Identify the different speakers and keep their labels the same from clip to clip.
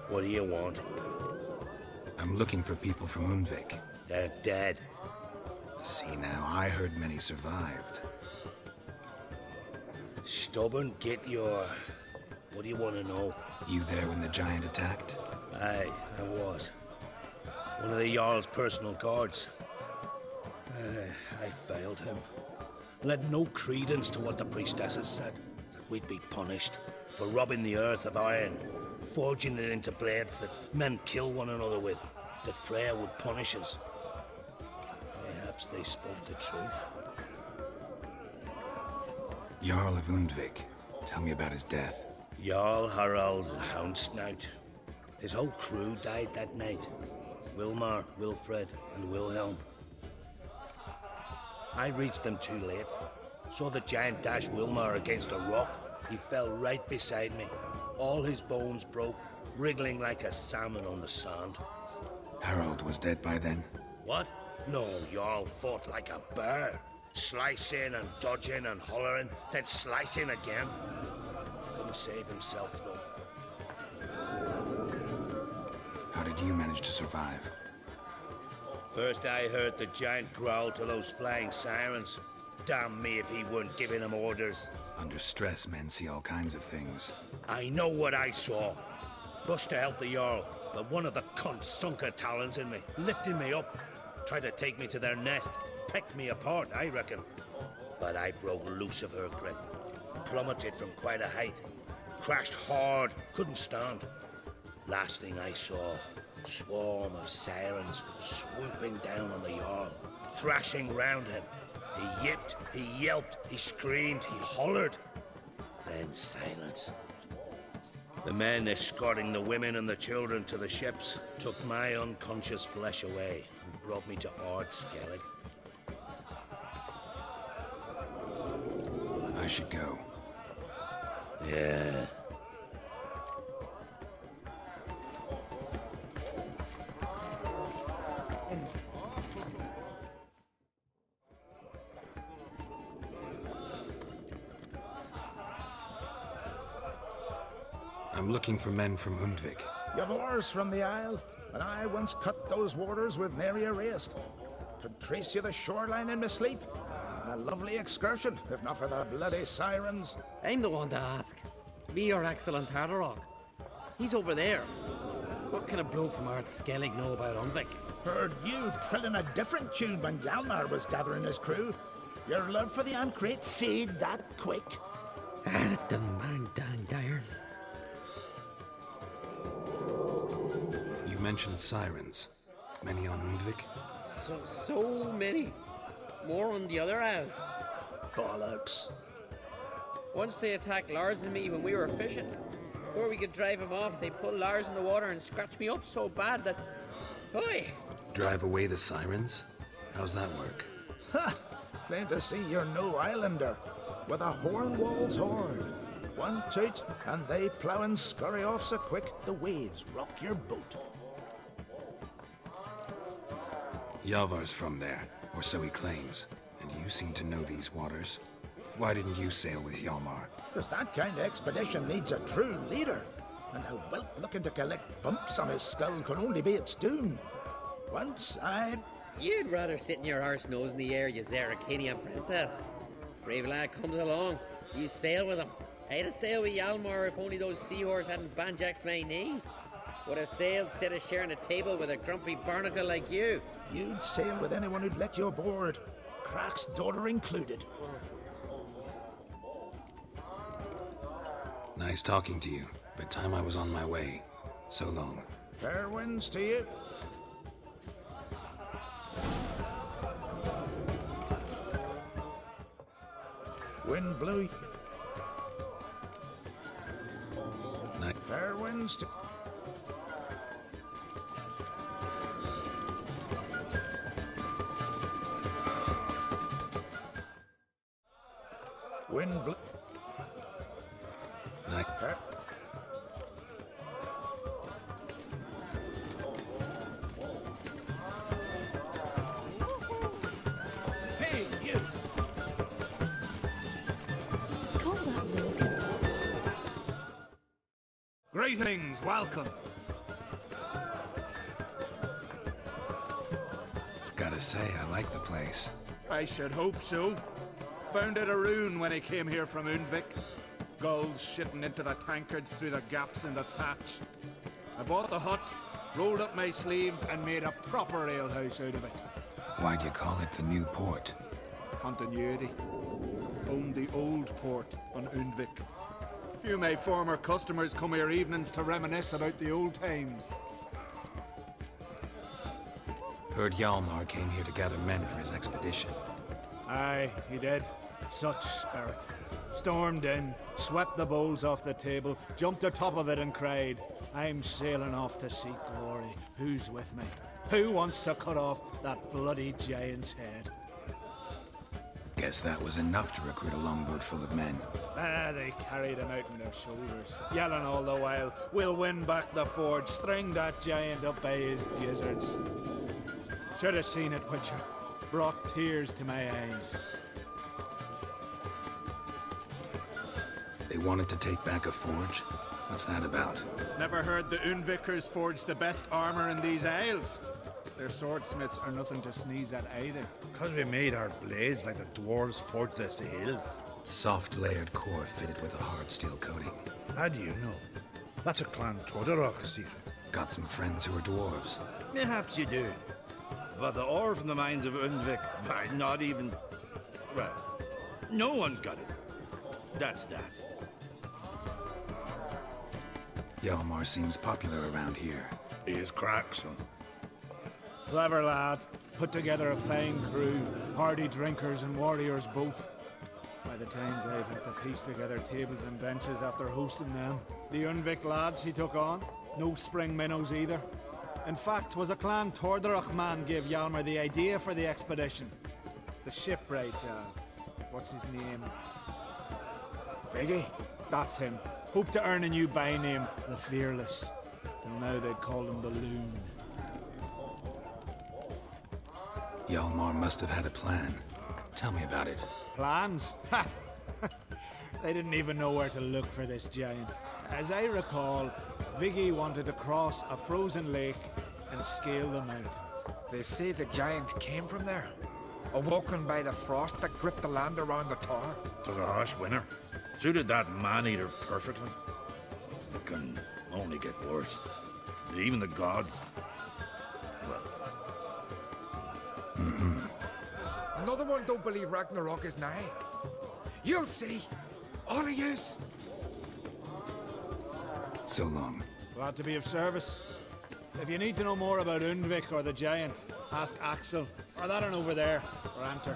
Speaker 1: What do you want?
Speaker 2: I'm looking for people from Undvik.
Speaker 1: They're dead.
Speaker 2: See now, I heard many survived.
Speaker 1: Stubborn, get your... What do you want to know?
Speaker 2: You there when the giant attacked?
Speaker 1: Aye, I was. One of the Jarl's personal guards. I failed him. Led no credence to what the priestesses said. That we'd be punished for robbing the earth of iron, forging it into blades that men kill one another with. That Freya would punish us. Perhaps they spoke the truth.
Speaker 2: Jarl of Undvik. Tell me about his death.
Speaker 1: Jarl Harald Houndsnout. His whole crew died that night. Wilmar, Wilfred, and Wilhelm. I reached them too late. Saw the giant dash Wilmar against a rock. He fell right beside me. All his bones broke, wriggling like a salmon on the sand.
Speaker 2: Harald was dead by then?
Speaker 1: What? No, Jarl fought like a bear. Slicing and dodging and hollering, then slicing again. Couldn't save himself, though.
Speaker 2: How did you manage to survive?
Speaker 1: First I heard the giant growl to those flying sirens. Damn me if he weren't giving them orders.
Speaker 2: Under stress, men see all kinds of things.
Speaker 1: I know what I saw. Rushed to help the Jarl, but one of the cunts sunk her talons in me, lifting me up. Tried to take me to their nest. Pecked me apart, I reckon. But I broke loose of her grip. Plummeted from quite a height. Crashed hard, couldn't stand. Last thing I saw, swarm of sirens swooping down on the Jarl, thrashing round him. He yipped, he yelped, he screamed, he hollered. Then silence. The men escorting the women and the children to the ships took my unconscious flesh away and brought me to Ard Skellig.
Speaker 2: I should go.
Speaker 1: Yeah.
Speaker 2: I'm looking for men from Undvik.
Speaker 3: You've oars from the Isle, and I once cut those waters with nary a race. Could trace you the shoreline in my sleep. A lovely excursion, if not for the bloody sirens.
Speaker 4: I'm the one to ask. Me your excellent Harderog. He's over there. What can a bloke from Ard Skellig know about Undvik?
Speaker 3: Heard you trilling a different tune when Hjalmar was gathering his crew. Your love for the Ancrate fade that quick.
Speaker 4: That doesn't mind Dan Dyer.
Speaker 2: You mentioned sirens. Many on Undvik?
Speaker 4: So many. More on the other halves.
Speaker 3: Bollocks.
Speaker 4: Once they attacked Lars and me when we were fishing. Before we could drive him off, they pulled Lars in the water and scratched me up so bad that... Oi!
Speaker 2: Drive away the sirens? How's that work?
Speaker 3: Ha! Plain to see you're no islander. With a Hornwall's horn. One toot, and they plough and scurry off so quick the waves rock your boat.
Speaker 2: Yavar's from there, or so he claims, and you seem to know these waters. Why didn't you sail with Hjalmar?
Speaker 3: Because that kind of expedition needs a true leader. And a whelp looking to collect bumps on his skull could only be its doom. Once
Speaker 4: You'd rather sit in your arse nose in the air, you Zaracanian princess. Brave lad comes along, you sail with him. I'd have sailed with Hjalmar if only those seahorse hadn't banjaxed my knee. Would have sailed instead of sharing a table with a grumpy barnacle like you.
Speaker 3: You'd sail with anyone who'd let you aboard. Crack's daughter included.
Speaker 2: Nice talking to you, but time I was on my way. So long.
Speaker 3: Fair winds to you. Wind blew.
Speaker 2: Night.
Speaker 3: Fair winds to... Wind blew.
Speaker 2: Night.
Speaker 3: Fair. Hey, you!
Speaker 5: Call that Morgan.
Speaker 6: Greetings, welcome.
Speaker 2: Gotta say, I like the place.
Speaker 3: I should hope so. Found it a ruin when I came here from Undvik. Gulls shitting into the tankards through the gaps in the thatch. I bought the hut, rolled up my sleeves, and made a proper alehouse out of it.
Speaker 2: Why'd you call it the New Port?
Speaker 3: Continuity. Owned the old port on Undvik. Few of my former customers come here evenings to reminisce about the old times.
Speaker 2: Heard Hjalmar came here to gather men for his expedition.
Speaker 3: Aye, he did. Such spirit. Stormed in, swept the bowls off the table, jumped atop of it and cried, "I'm sailing off to seek glory. Who's with me? Who wants to cut off that bloody giant's head?"
Speaker 2: Guess that was enough to recruit a longboat full of men.
Speaker 3: They carried him out on their shoulders, yelling all the while, "We'll win back the forge, string that giant up by his gizzards." Should have seen it, Witcher. Brought tears to my eyes.
Speaker 2: They wanted to take back a forge? What's that about?
Speaker 3: Never heard the Undvikers forged the best armor in these isles. Their swordsmiths are nothing to sneeze at either.
Speaker 5: Because we made our blades like the dwarves forged their sails.
Speaker 2: Soft layered core fitted with a hard steel coating.
Speaker 5: How do you know? That's a Clan Todorok secret.
Speaker 2: Got some friends who are dwarves.
Speaker 5: Perhaps you do. But the ore from the mines of Undvik, why, not even... Well, no one's got it. That's that.
Speaker 2: Hjalmar seems popular around here.
Speaker 5: He is crack, son.
Speaker 3: Clever lad. Put together a fine crew. Hardy drinkers and warriors both. By the times I've had to piece together tables and benches after hosting them. The Undvik lads he took on. No spring minnows either. In fact, was a Clan Tordorok man gave Hjalmar the idea for the expedition. The shipwright, what's his name?
Speaker 5: Viggy?
Speaker 3: That's him. Hoped to earn a new byname, the Fearless. Till now they'd call him the Loon.
Speaker 2: Hjalmar must have had a plan. Tell me about it.
Speaker 3: Plans? Ha! They didn't even know where to look for this giant. As I recall, Viggy wanted to cross a frozen lake and scale the mountains.
Speaker 6: They say the giant came from there, awoken by the frost that gripped the land around the tower.
Speaker 5: Took a harsh winter. Suited that man-eater perfectly. It can only get worse. Even the gods... Well...
Speaker 6: Another one don't believe Ragnarok is nigh. You'll see. All of yous.
Speaker 2: So long.
Speaker 3: Glad to be of service. If you need to know more about Undvik or the giant, ask Axel, or that one over there, or Anter.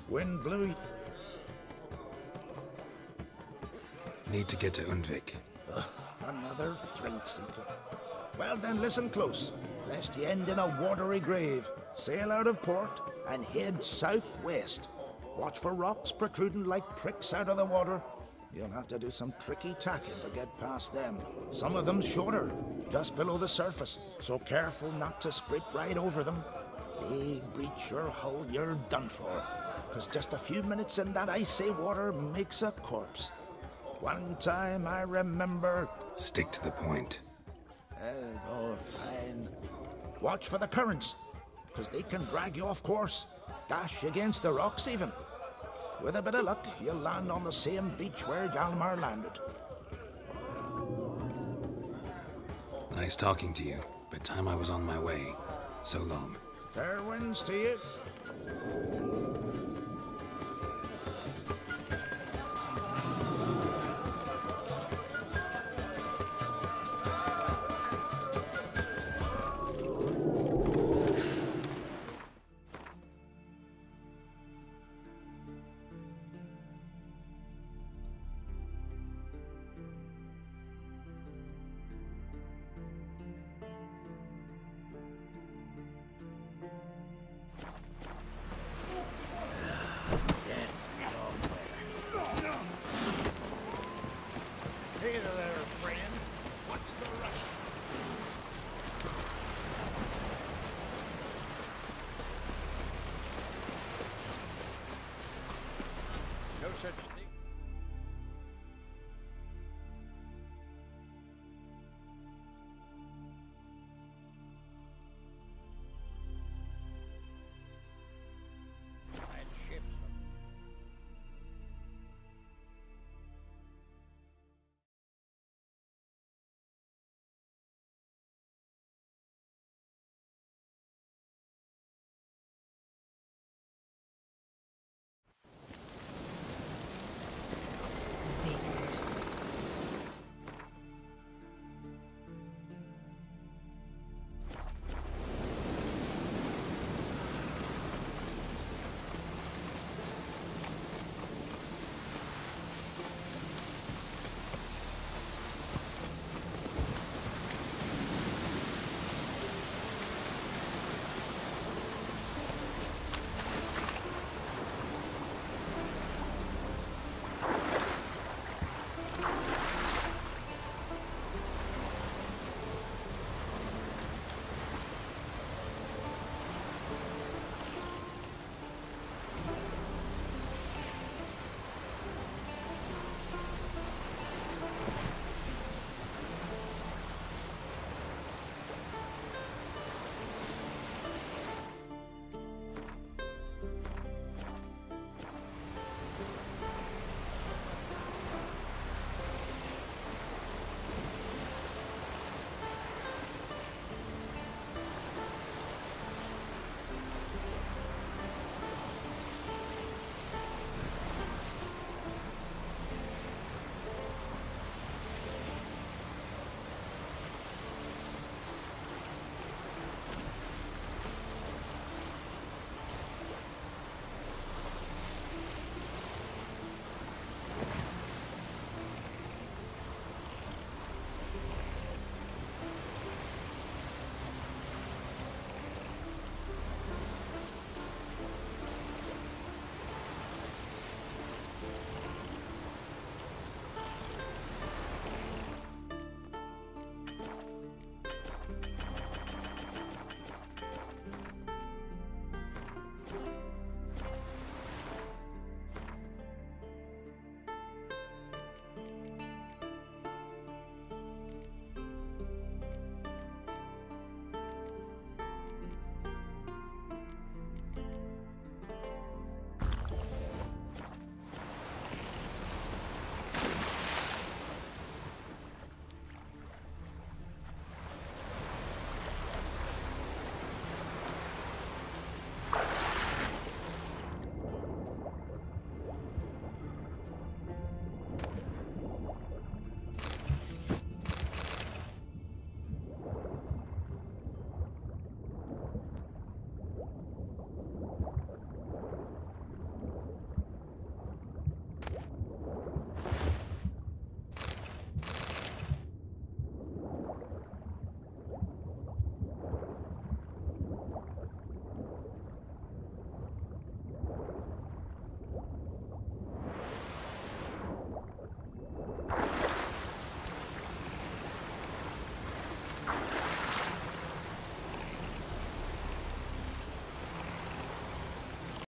Speaker 3: Wind blew.
Speaker 2: Need to get to Undvik.
Speaker 3: Another thrill seeker. Well then, listen close, lest you end in a watery grave. Sail out of port and head southwest. Watch for rocks protruding like pricks out of the water. You'll have to do some tricky tacking to get past them. Some of them shorter, just below the surface, so careful not to scrape right over them. They breach your hull, you're done for. 'Cause just a few minutes in that icy water makes a corpse. One time I remember...
Speaker 2: Stick to the point.
Speaker 3: Oh, fine. Watch for the currents, 'cause they can drag you off course. Dash against the rocks even. With a bit of luck, you'll land on the same beach where Hjalmar landed.
Speaker 2: Nice talking to you, but time I was on my way. So long.
Speaker 3: Fair winds to you. Hey there, friend. What's the rush? No such